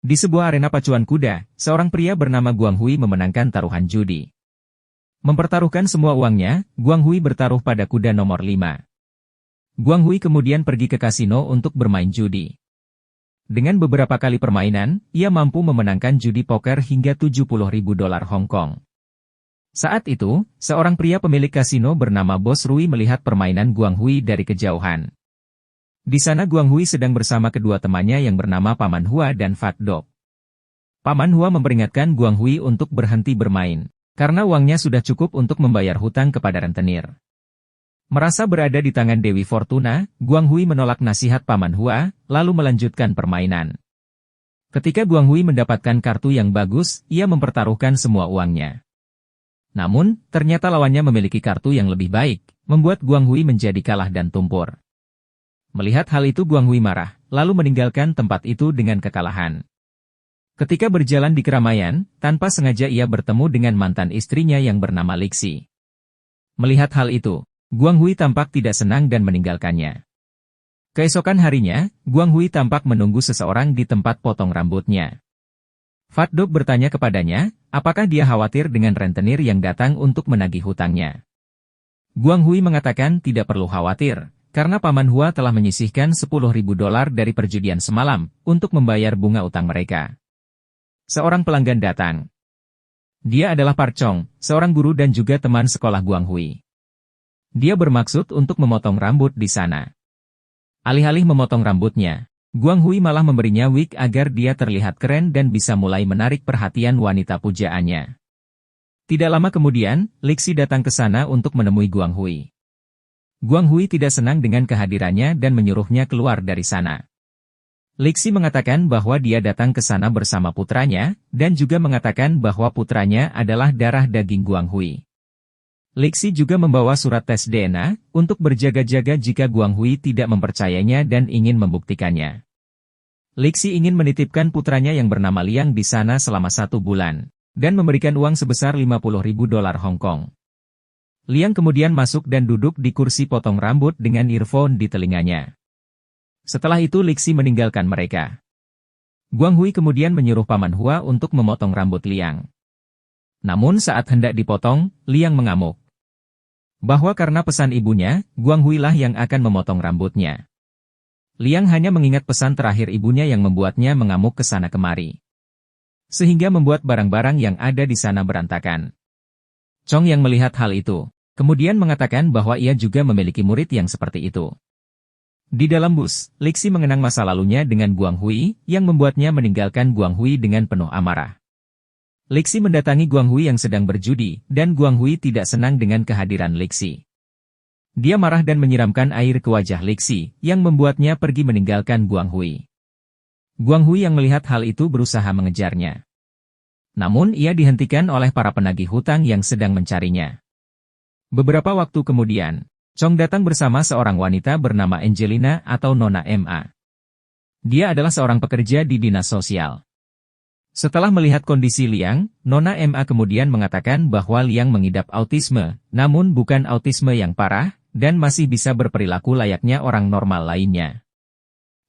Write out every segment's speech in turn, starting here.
Di sebuah arena pacuan kuda, seorang pria bernama Guang Hui memenangkan taruhan judi. Mempertaruhkan semua uangnya, Guang Hui bertaruh pada kuda nomor 5. Guang Hui kemudian pergi ke kasino untuk bermain judi. Dengan beberapa kali permainan, ia mampu memenangkan judi poker hingga 70.000 dolar Hong Kong. Saat itu, seorang pria pemilik kasino bernama Bos Rui melihat permainan Guang Hui dari kejauhan. Di sana Guang Hui sedang bersama kedua temannya yang bernama Paman Hua dan Fat Dog. Paman Hua memperingatkan Guang Hui untuk berhenti bermain, karena uangnya sudah cukup untuk membayar hutang kepada rentenir. Merasa berada di tangan Dewi Fortuna, Guang Hui menolak nasihat Paman Hua, lalu melanjutkan permainan. Ketika Guang Hui mendapatkan kartu yang bagus, ia mempertaruhkan semua uangnya. Namun, ternyata lawannya memiliki kartu yang lebih baik, membuat Guang Hui menjadi kalah dan tumpur. Melihat hal itu Guang Hui marah, lalu meninggalkan tempat itu dengan kekalahan. Ketika berjalan di keramaian, tanpa sengaja ia bertemu dengan mantan istrinya yang bernama Lixi. Melihat hal itu, Guang Hui tampak tidak senang dan meninggalkannya. Keesokan harinya, Guang Hui tampak menunggu seseorang di tempat potong rambutnya. Fat Dog bertanya kepadanya, apakah dia khawatir dengan rentenir yang datang untuk menagih hutangnya. Guang Hui mengatakan tidak perlu khawatir, karena Paman Hua telah menyisihkan 10.000 dolar dari perjudian semalam, untuk membayar bunga utang mereka. Seorang pelanggan datang. Dia adalah Park Chong, seorang guru dan juga teman sekolah Guang Hui. Dia bermaksud untuk memotong rambut di sana. Alih-alih memotong rambutnya, Guang Hui malah memberinya wig agar dia terlihat keren dan bisa mulai menarik perhatian wanita pujaannya. Tidak lama kemudian, Lixi datang ke sana untuk menemui Guang Hui. Guang Hui tidak senang dengan kehadirannya dan menyuruhnya keluar dari sana. Lixi mengatakan bahwa dia datang ke sana bersama putranya, dan juga mengatakan bahwa putranya adalah darah daging Guang Hui. Lixi juga membawa surat tes DNA, untuk berjaga-jaga jika Guang Hui tidak mempercayainya dan ingin membuktikannya. Lixi ingin menitipkan putranya yang bernama Liang di sana selama 1 bulan, dan memberikan uang sebesar 50.000 dolar Hong Kong. Liang kemudian masuk dan duduk di kursi potong rambut dengan earphone di telinganya. Setelah itu Lixi meninggalkan mereka. Guang Hui kemudian menyuruh Paman Hua untuk memotong rambut Liang. Namun saat hendak dipotong, Liang mengamuk. Bahwa karena pesan ibunya, Guang Hui lah yang akan memotong rambutnya. Liang hanya mengingat pesan terakhir ibunya yang membuatnya mengamuk ke sana kemari. Sehingga membuat barang-barang yang ada di sana berantakan. Chong yang melihat hal itu, kemudian mengatakan bahwa ia juga memiliki murid yang seperti itu. Di dalam bus, Lixi mengenang masa lalunya dengan Guang Hui, yang membuatnya meninggalkan Guang Hui dengan penuh amarah. Lixi mendatangi Guang Hui yang sedang berjudi, dan Guang Hui tidak senang dengan kehadiran Lixi. Dia marah dan menyiramkan air ke wajah Lixi, yang membuatnya pergi meninggalkan Guang Hui. Guang Hui yang melihat hal itu berusaha mengejarnya. Namun ia dihentikan oleh para penagih hutang yang sedang mencarinya. Beberapa waktu kemudian, Chong datang bersama seorang wanita bernama Angelina atau Nona Ma. Dia adalah seorang pekerja di dinas sosial. Setelah melihat kondisi Liang, Nona Ma kemudian mengatakan bahwa Liang mengidap autisme, namun bukan autisme yang parah, dan masih bisa berperilaku layaknya orang normal lainnya.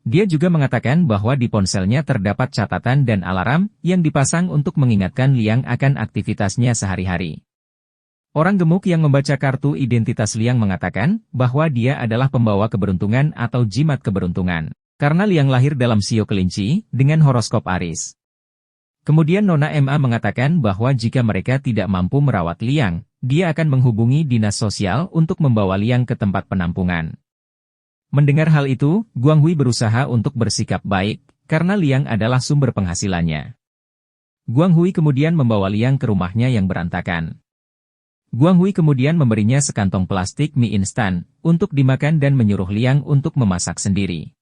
Dia juga mengatakan bahwa di ponselnya terdapat catatan dan alarm yang dipasang untuk mengingatkan Liang akan aktivitasnya sehari-hari. Orang gemuk yang membaca kartu identitas Liang mengatakan bahwa dia adalah pembawa keberuntungan atau jimat keberuntungan, karena Liang lahir dalam sio kelinci dengan horoskop Aries. Kemudian Nona Ma mengatakan bahwa jika mereka tidak mampu merawat Liang, dia akan menghubungi dinas sosial untuk membawa Liang ke tempat penampungan. Mendengar hal itu, Guang Hui berusaha untuk bersikap baik, karena Liang adalah sumber penghasilannya. Guang Hui kemudian membawa Liang ke rumahnya yang berantakan. Guang Hui kemudian memberinya sekantong plastik mie instan, untuk dimakan dan menyuruh Liang untuk memasak sendiri.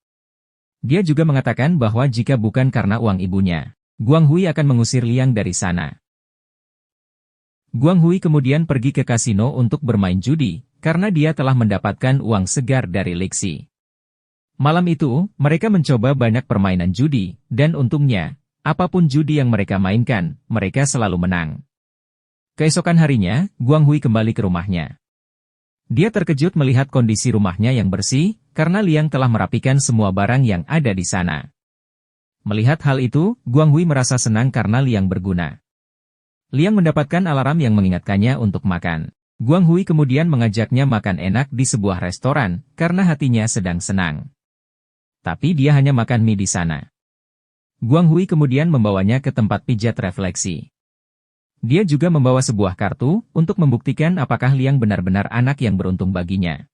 Dia juga mengatakan bahwa jika bukan karena uang ibunya, Guang Hui akan mengusir Liang dari sana. Guang Hui kemudian pergi ke kasino untuk bermain judi, karena dia telah mendapatkan uang segar dari Lixi. Malam itu, mereka mencoba banyak permainan judi, dan untungnya, apapun judi yang mereka mainkan, mereka selalu menang. Keesokan harinya, Guang Hui kembali ke rumahnya. Dia terkejut melihat kondisi rumahnya yang bersih, karena Liang telah merapikan semua barang yang ada di sana. Melihat hal itu, Guang Hui merasa senang karena Liang berguna. Liang mendapatkan alarm yang mengingatkannya untuk makan. Guang Hui kemudian mengajaknya makan enak di sebuah restoran, karena hatinya sedang senang. Tapi dia hanya makan mie di sana. Guang Hui kemudian membawanya ke tempat pijat refleksi. Dia juga membawa sebuah kartu, untuk membuktikan apakah Liang benar-benar anak yang beruntung baginya.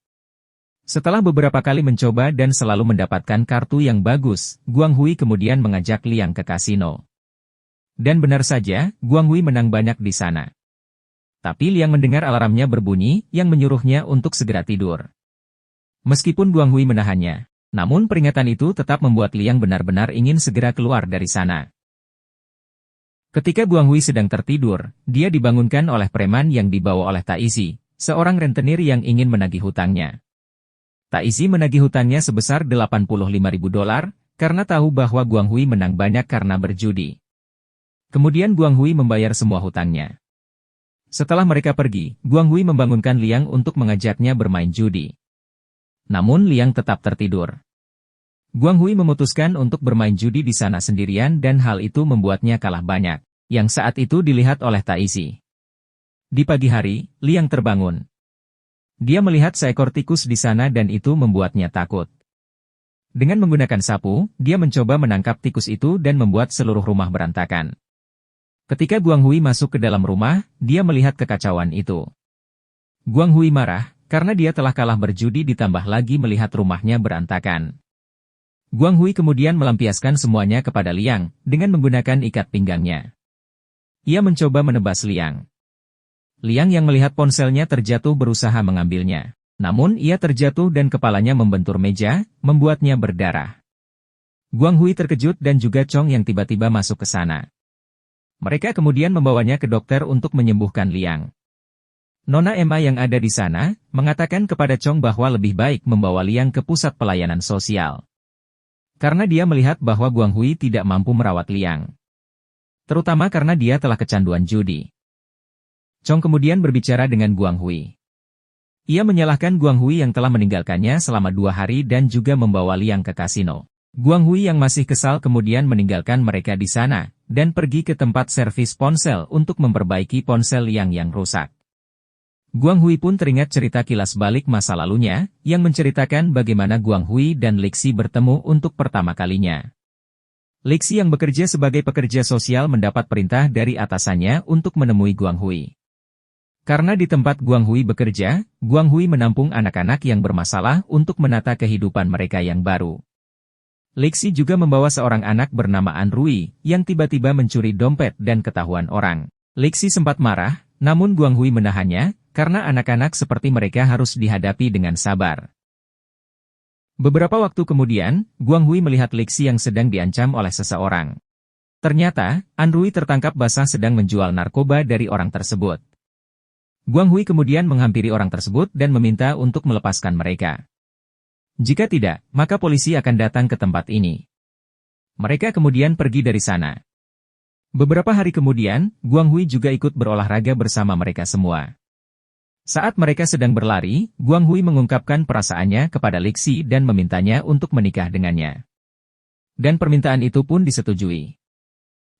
Setelah beberapa kali mencoba dan selalu mendapatkan kartu yang bagus, Guang Hui kemudian mengajak Liang ke kasino. Dan benar saja, Guang Hui menang banyak di sana. Tapi Liang mendengar alarmnya berbunyi, yang menyuruhnya untuk segera tidur. Meskipun Guang Hui menahannya, namun peringatan itu tetap membuat Liang benar-benar ingin segera keluar dari sana. Ketika Guang Hui sedang tertidur, dia dibangunkan oleh preman yang dibawa oleh Taisi, seorang rentenir yang ingin menagih hutangnya. Taisi menagih hutangnya sebesar $85.000, karena tahu bahwa Guang Hui menang banyak karena berjudi. Kemudian Guang Hui membayar semua hutangnya. Setelah mereka pergi, Guang Hui membangunkan Liang untuk mengajaknya bermain judi. Namun Liang tetap tertidur. Guang Hui memutuskan untuk bermain judi di sana sendirian dan hal itu membuatnya kalah banyak, yang saat itu dilihat oleh Taisi. Di pagi hari, Liang terbangun. Dia melihat seekor tikus di sana dan itu membuatnya takut. Dengan menggunakan sapu, dia mencoba menangkap tikus itu dan membuat seluruh rumah berantakan. Ketika Guang Hui masuk ke dalam rumah, dia melihat kekacauan itu. Guang Hui marah, karena dia telah kalah berjudi ditambah lagi melihat rumahnya berantakan. Guang Hui kemudian melampiaskan semuanya kepada Liang, dengan menggunakan ikat pinggangnya. Ia mencoba menebas Liang. Liang yang melihat ponselnya terjatuh berusaha mengambilnya. Namun ia terjatuh dan kepalanya membentur meja, membuatnya berdarah. Guang Hui terkejut dan juga Chong yang tiba-tiba masuk ke sana. Mereka kemudian membawanya ke dokter untuk menyembuhkan Liang. Nona Emma yang ada di sana, mengatakan kepada Chong bahwa lebih baik membawa Liang ke pusat pelayanan sosial. Karena dia melihat bahwa Guang Hui tidak mampu merawat Liang. Terutama karena dia telah kecanduan judi. Chong kemudian berbicara dengan Guang Hui. Ia menyalahkan Guang Hui yang telah meninggalkannya selama 2 hari dan juga membawa Liang ke kasino. Guang Hui yang masih kesal kemudian meninggalkan mereka di sana, dan pergi ke tempat servis ponsel untuk memperbaiki ponsel Liang yang rusak. Guang Hui pun teringat cerita kilas balik masa lalunya, yang menceritakan bagaimana Guang Hui dan Lixi bertemu untuk pertama kalinya. Lixi yang bekerja sebagai pekerja sosial mendapat perintah dari atasannya untuk menemui Guang Hui. Karena di tempat Guang Hui bekerja, Guang Hui menampung anak-anak yang bermasalah untuk menata kehidupan mereka yang baru. Lixi juga membawa seorang anak bernama An Rui, yang tiba-tiba mencuri dompet dan ketahuan orang. Lixi sempat marah, namun Guang Hui menahannya, karena anak-anak seperti mereka harus dihadapi dengan sabar. Beberapa waktu kemudian, Guang Hui melihat Lixi yang sedang diancam oleh seseorang. Ternyata, An Rui tertangkap basah sedang menjual narkoba dari orang tersebut. Guang Hui kemudian menghampiri orang tersebut dan meminta untuk melepaskan mereka. Jika tidak, maka polisi akan datang ke tempat ini. Mereka kemudian pergi dari sana. Beberapa hari kemudian, Guang Hui juga ikut berolahraga bersama mereka semua. Saat mereka sedang berlari, Guang Hui mengungkapkan perasaannya kepada Lixi dan memintanya untuk menikah dengannya. Dan permintaan itu pun disetujui.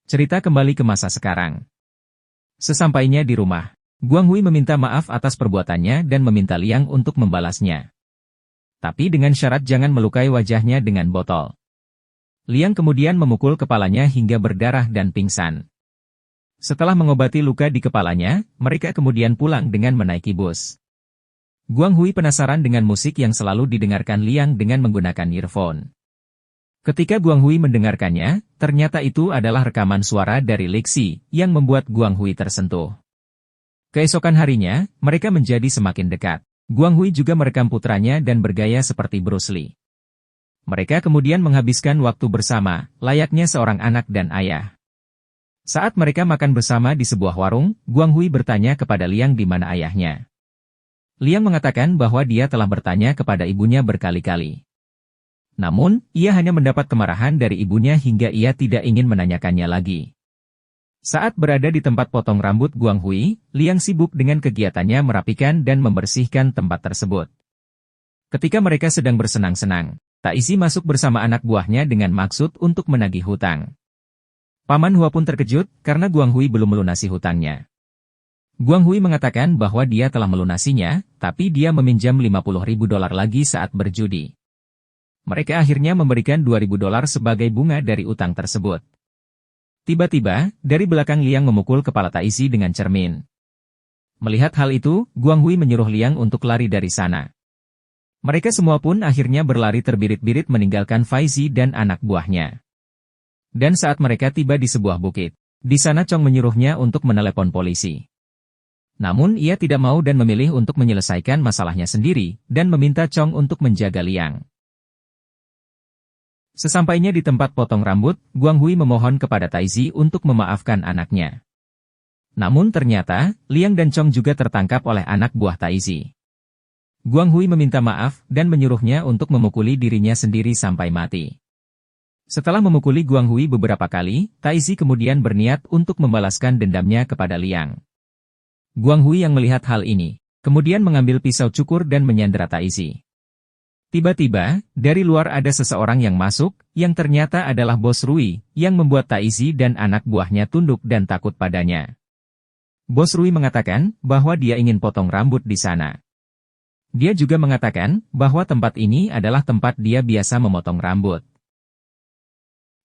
Cerita kembali ke masa sekarang. Sesampainya di rumah, Guang Hui meminta maaf atas perbuatannya dan meminta Liang untuk membalasnya. Tapi dengan syarat jangan melukai wajahnya dengan botol. Liang kemudian memukul kepalanya hingga berdarah dan pingsan. Setelah mengobati luka di kepalanya, mereka kemudian pulang dengan menaiki bus. Guang Hui penasaran dengan musik yang selalu didengarkan Liang dengan menggunakan earphone. Ketika Guang Hui mendengarkannya, ternyata itu adalah rekaman suara dari Lixi, yang membuat Guang Hui tersentuh. Keesokan harinya, mereka menjadi semakin dekat. Guang Hui juga merekam putranya dan bergaya seperti Bruce Lee. Mereka kemudian menghabiskan waktu bersama, layaknya seorang anak dan ayah. Saat mereka makan bersama di sebuah warung, Guang Hui bertanya kepada Liang di mana ayahnya. Liang mengatakan bahwa dia telah bertanya kepada ibunya berkali-kali. Namun, ia hanya mendapat kemarahan dari ibunya hingga ia tidak ingin menanyakannya lagi. Saat berada di tempat potong rambut Guang Hui, Liang sibuk dengan kegiatannya merapikan dan membersihkan tempat tersebut. Ketika mereka sedang bersenang-senang, Taisi masuk bersama anak buahnya dengan maksud untuk menagih hutang. Paman Hua pun terkejut karena Guang Hui belum melunasi hutangnya. Guang Hui mengatakan bahwa dia telah melunasinya, tapi dia meminjam $50.000 lagi saat berjudi. Mereka akhirnya memberikan $2.000 sebagai bunga dari utang tersebut. Tiba-tiba, dari belakang Liang memukul kepala Taisi dengan cermin. Melihat hal itu, Guang Hui menyuruh Liang untuk lari dari sana. Mereka semua pun akhirnya berlari terbirit-birit meninggalkan Faizi dan anak buahnya. Dan saat mereka tiba di sebuah bukit, di sana Chong menyuruhnya untuk menelepon polisi. Namun ia tidak mau dan memilih untuk menyelesaikan masalahnya sendiri, dan meminta Chong untuk menjaga Liang. Sesampainya di tempat potong rambut, Guang Hui memohon kepada Taisi untuk memaafkan anaknya. Namun ternyata, Liang dan Chong juga tertangkap oleh anak buah Taisi. Guang Hui meminta maaf dan menyuruhnya untuk memukuli dirinya sendiri sampai mati. Setelah memukuli Guang Hui beberapa kali, Taisi kemudian berniat untuk membalaskan dendamnya kepada Liang. Guang Hui yang melihat hal ini, kemudian mengambil pisau cukur dan menyandera Taisi. Tiba-tiba, dari luar ada seseorang yang masuk, yang ternyata adalah Bos Rui, yang membuat Taisi dan anak buahnya tunduk dan takut padanya. Bos Rui mengatakan bahwa dia ingin potong rambut di sana. Dia juga mengatakan bahwa tempat ini adalah tempat dia biasa memotong rambut.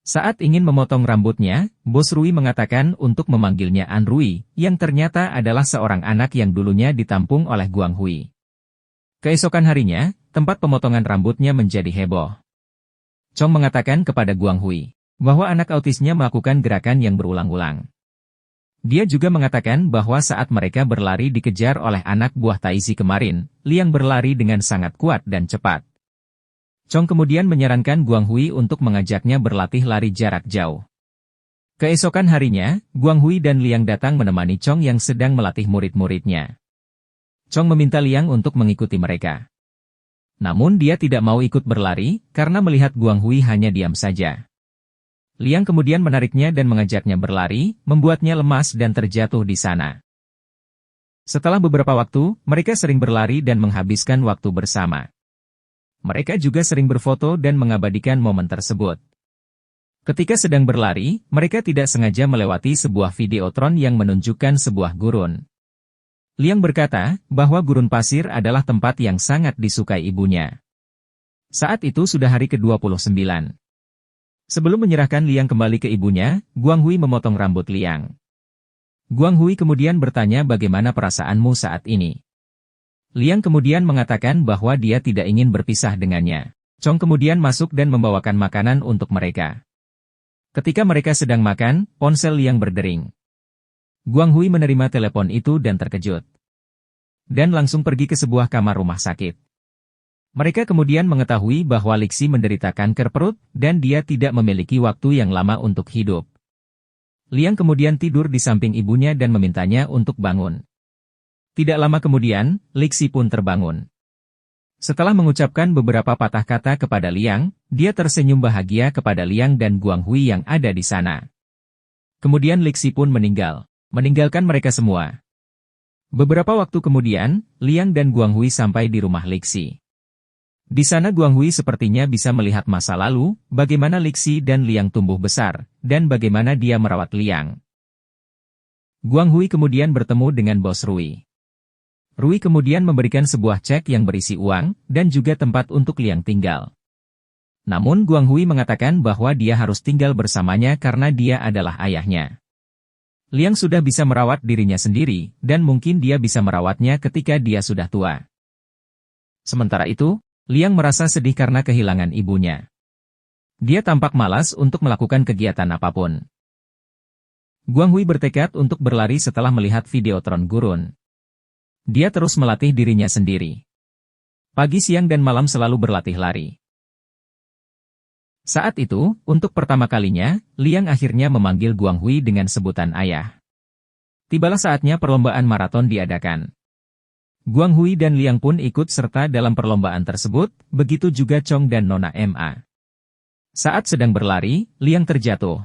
Saat ingin memotong rambutnya, Bos Rui mengatakan untuk memanggilnya An Rui, yang ternyata adalah seorang anak yang dulunya ditampung oleh Guang Hui. Keesokan harinya, tempat pemotongan rambutnya menjadi heboh. Chong mengatakan kepada Guang Hui bahwa anak autisnya melakukan gerakan yang berulang-ulang. Dia juga mengatakan bahwa saat mereka berlari dikejar oleh anak buah Taisi kemarin, Liang berlari dengan sangat kuat dan cepat. Chong kemudian menyarankan Guang Hui untuk mengajaknya berlatih lari jarak jauh. Keesokan harinya, Guang Hui dan Liang datang menemani Chong yang sedang melatih murid-muridnya. Chong meminta Liang untuk mengikuti mereka. Namun dia tidak mau ikut berlari, karena melihat Guang Hui hanya diam saja. Liang kemudian menariknya dan mengajaknya berlari, membuatnya lemas dan terjatuh di sana. Setelah beberapa waktu, mereka sering berlari dan menghabiskan waktu bersama. Mereka juga sering berfoto dan mengabadikan momen tersebut. Ketika sedang berlari, mereka tidak sengaja melewati sebuah videotron yang menunjukkan sebuah gurun. Liang berkata bahwa gurun pasir adalah tempat yang sangat disukai ibunya. Saat itu sudah hari ke-29. Sebelum menyerahkan Liang kembali ke ibunya, Guang Hui memotong rambut Liang. Guang Hui kemudian bertanya bagaimana perasaanmu saat ini. Liang kemudian mengatakan bahwa dia tidak ingin berpisah dengannya. Chong kemudian masuk dan membawakan makanan untuk mereka. Ketika mereka sedang makan, ponsel Liang berdering. Guang Hui menerima telepon itu dan terkejut. Dan langsung pergi ke sebuah kamar rumah sakit. Mereka kemudian mengetahui bahwa Lixi menderita kanker perut, dan dia tidak memiliki waktu yang lama untuk hidup. Liang kemudian tidur di samping ibunya dan memintanya untuk bangun. Tidak lama kemudian, Lixi pun terbangun. Setelah mengucapkan beberapa patah kata kepada Liang, dia tersenyum bahagia kepada Liang dan Guang Hui yang ada di sana. Kemudian Lixi pun meninggal, meninggalkan mereka semua. Beberapa waktu kemudian, Liang dan Guang Hui sampai di rumah Lixi. Di sana Guang Hui sepertinya bisa melihat masa lalu, bagaimana Lixi dan Liang tumbuh besar, dan bagaimana dia merawat Liang. Guang Hui kemudian bertemu dengan Bos Rui. Rui kemudian memberikan sebuah cek yang berisi uang, dan juga tempat untuk Liang tinggal. Namun Guang Hui mengatakan bahwa dia harus tinggal bersamanya karena dia adalah ayahnya. Liang sudah bisa merawat dirinya sendiri, dan mungkin dia bisa merawatnya ketika dia sudah tua. Sementara itu, Liang merasa sedih karena kehilangan ibunya. Dia tampak malas untuk melakukan kegiatan apapun. Guang Hui bertekad untuk berlari setelah melihat videotron gurun. Dia terus melatih dirinya sendiri. Pagi, siang, dan malam selalu berlatih lari. Saat itu, untuk pertama kalinya, Liang akhirnya memanggil Guang Hui dengan sebutan ayah. Tibalah saatnya perlombaan maraton diadakan. Guang Hui dan Liang pun ikut serta dalam perlombaan tersebut, begitu juga Chong dan Nona Ma. Saat sedang berlari, Liang terjatuh.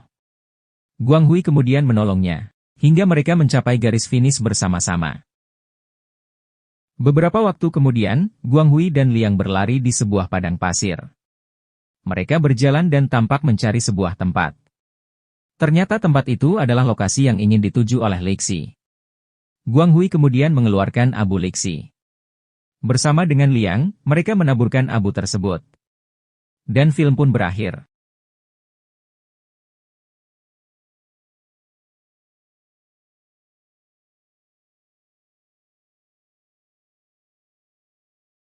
Guang Hui kemudian menolongnya, hingga mereka mencapai garis finish bersama-sama. Beberapa waktu kemudian, Guang Hui dan Liang berlari di sebuah padang pasir. Mereka berjalan dan tampak mencari sebuah tempat. Ternyata tempat itu adalah lokasi yang ingin dituju oleh Lexi. Guang Hui kemudian mengeluarkan abu Lexi. Bersama dengan Liang, mereka menaburkan abu tersebut. Dan film pun berakhir.